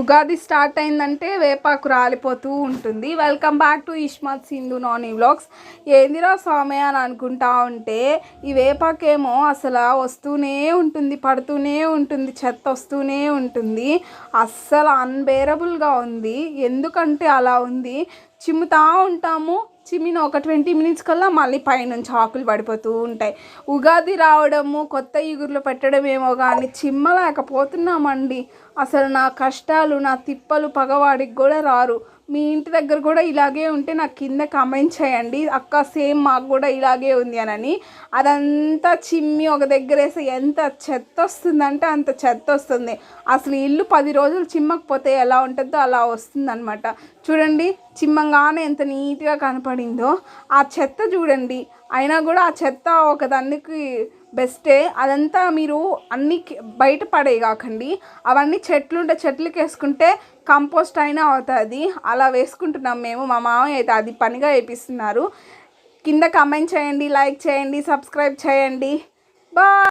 Ugadi start అయిందంటే వేపాకు రాలిపోతూ ఉంటుంది. Welcome back to Ishmat Sindhu Nani vlogs. ఏందిరా స్వామి అని అనుకుంటా ఉంటే ఈ వేపాకేమో అసలు వస్తూనే ఉంటుంది, పడుతూనే ఉంటుంది, చెత్త వస్తూనే ఉంటుంది. అస్సలు అన్బేరబుల్గా ఉంది. ఎందుకంటే అలా ఉంది, చిమ్ముతా ఉంటాము, చిమ్మిన ఒక 20 మినిట్స్ కల్లా మళ్ళీ పైనుంచి ఆకులు పడిపోతూ ఉంటాయి. ఉగాది రావడము, కొత్త ఇగుర్లు పెట్టడమేమో కానీ చిమ్మలేకపోతున్నామండి. అసలు నా కష్టాలు, నా తిప్పలు పగవాడికి కూడా రారు. మీ ఇంటి దగ్గర కూడా ఇలాగే ఉంటే నాకు కింద కామెంట్ చేయండి, అక్క సేమ్ మాకు కూడా ఇలాగే ఉంది అని. అదంతా చిమ్మి ఒక దగ్గర వేసి ఎంత చెత్త వస్తుందంటే అంత చెత్త వస్తుంది. అసలు ఇల్లు 10 రోజులు చిమ్మకపోతే ఎలా ఉంటుందో అలా వస్తుందన్నమాట. చూడండి, చిమ్మంగానే ఎంత నీట్గా కనపడిందో ఆ చెత్త చూడండి. అయినా కూడా ఆ చెత్త ఒకదానికి బెస్టే. అదంతా మీరు అన్నీ బయట పడే కాకండి, అవన్నీ చెట్లుంటే చెట్లకి వేసుకుంటే కంపోస్ట్ అయినా అవుతుంది. అలా వేసుకుంటున్నాం మేము. మా మామయ్య అయితే అది పనిగా వేపిస్తున్నారు. కింద కామెంట్ చేయండి, లైక్ చేయండి, సబ్స్క్రైబ్ చేయండి. బాయ్.